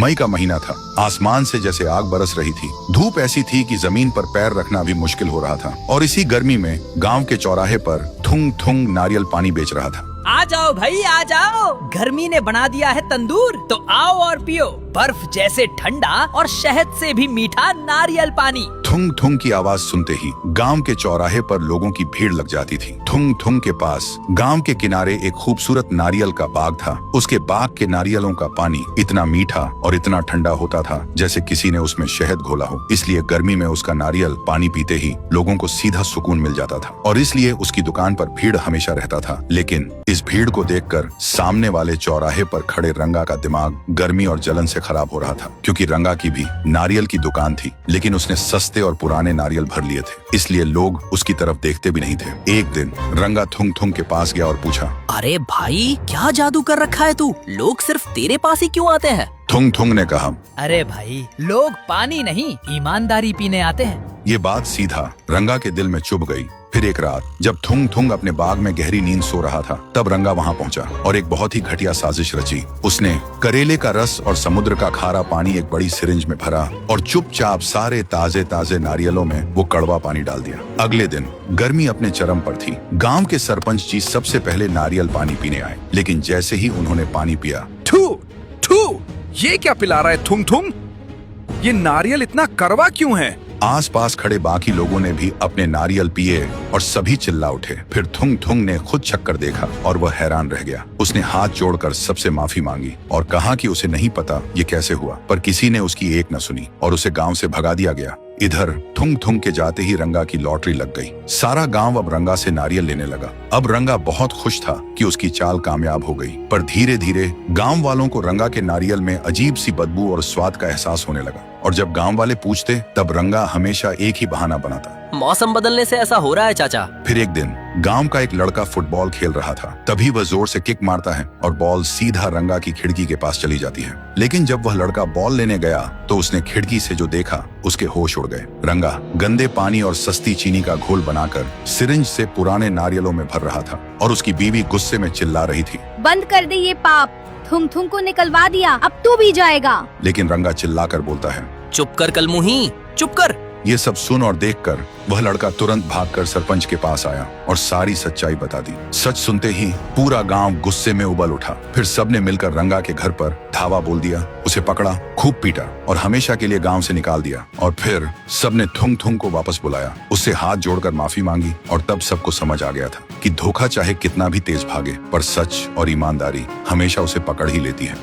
मई का महीना था। आसमान से जैसे आग बरस रही थी। धूप ऐसी थी कि जमीन पर पैर रखना भी मुश्किल हो रहा था। और इसी गर्मी में गांव के चौराहे पर थुंग थुंग नारियल पानी बेच रहा था। आ जाओ भाई आ जाओ, गर्मी ने बना दिया है तंदूर, तो आओ और पियो बर्फ जैसे ठंडा और शहद से भी मीठा नारियल पानी। थुंग थुंग की आवाज सुनते ही गांव के चौराहे पर लोगों की भीड़ लग जाती थी। थुंग थुंग के पास गांव के किनारे एक खूबसूरत नारियल का बाग था। उसके बाग के नारियलों का पानी इतना मीठा और इतना ठंडा होता था जैसे किसी ने उसमें शहद घोला हो। इसलिए गर्मी में उसका नारियल पानी पीते ही लोगों को सीधा सुकून मिल जाता था और इसलिए उसकी दुकान पर भीड़ हमेशा रहता था। लेकिन इस भीड़ को देखकर सामने वाले चौराहे पर खड़े रंगा का दिमाग गर्मी और जलन से खराब हो रहा था, क्योंकि रंगा की भी नारियल की दुकान थी, लेकिन उसने सस्ते और पुराने नारियल भर लिए थे, इसलिए लोग उसकी तरफ देखते भी नहीं थे। एक दिन रंगा थुंग थुंग के पास गया और पूछा, अरे भाई क्या जादू कर रखा है तू, लोग सिर्फ तेरे पास ही क्यों आते हैं? थुंग थुंग ने कहा, अरे भाई लोग पानी नहीं ईमानदारी पीने आते हैं। ये बात सीधा रंगा के दिल में चुभ गई। फिर एक रात जब थुंग थुंग अपने बाग में गहरी नींद सो रहा था, तब रंगा वहां पहुंचा और एक बहुत ही घटिया साजिश रची। उसने करेले का रस और समुद्र का खारा पानी एक बड़ी सिरिंज में भरा और चुपचाप सारे ताजे ताजे नारियलों में वो कड़वा पानी डाल दिया। अगले दिन गर्मी अपने चरम पर थी। गांव के सरपंच जी सबसे पहले नारियल पानी पीने आए, लेकिन जैसे ही उन्होंने पानी पिया, थू थू, ये क्या पिला रहा है थुंग थुंग? ये नारियल इतना कड़वा क्यों है? आसपास खड़े बाकी लोगों ने भी अपने नारियल पिए और सभी चिल्ला उठे। फिर थुंग थुंग ने खुद चक्कर देखा और वह हैरान रह गया। उसने हाथ जोड़कर सबसे माफी मांगी और कहा कि उसे नहीं पता ये कैसे हुआ, पर किसी ने उसकी एक न सुनी और उसे गांव से भगा दिया गया। इधर थुंग थुंग के जाते ही रंगा की लॉटरी लग गई। सारा गांव अब रंगा से नारियल लेने लगा। अब रंगा बहुत खुश था कि उसकी चाल कामयाब हो गई, पर धीरे धीरे गांव वालों को रंगा के नारियल में अजीब सी बदबू और स्वाद का एहसास होने लगा। और जब गांव वाले पूछते, तब रंगा हमेशा एक ही बहाना बनाता, मौसम बदलने से ऐसा हो रहा है चाचा। फिर एक दिन गांव का एक लड़का फुटबॉल खेल रहा था। तभी वह जोर से किक मारता है और बॉल सीधा रंगा की खिड़की के पास चली जाती है। लेकिन जब वह लड़का बॉल लेने गया तो उसने खिड़की से जो देखा उसके होश उड़ गए। रंगा गंदे पानी और सस्ती चीनी का घोल बनाकर सिरिंज से पुराने नारियलों में भर रहा था और उसकी बीवी गुस्से में चिल्ला रही थी, बंद कर दे ये पाप, थुंग थुंग को निकलवा दिया, अब तू भी जाएगा। लेकिन रंगा चिल्लाकर बोलता है, चुप कर कलमुही, चुप कर। ये सब सुन और देखकर वह लड़का तुरंत भागकर सरपंच के पास आया और सारी सच्चाई बता दी। सच सुनते ही पूरा गांव गुस्से में उबल उठा। फिर सबने मिलकर रंगा के घर पर धावा बोल दिया, उसे पकड़ा, खूब पीटा और हमेशा के लिए गांव से निकाल दिया। और फिर सबने थुंग थुंग को वापस बुलाया, उससे हाथ जोड़कर माफी मांगी और तब सबको समझ आ गया था कि धोखा चाहे कितना भी तेज भागे, पर सच और ईमानदारी हमेशा उसे पकड़ ही लेती है।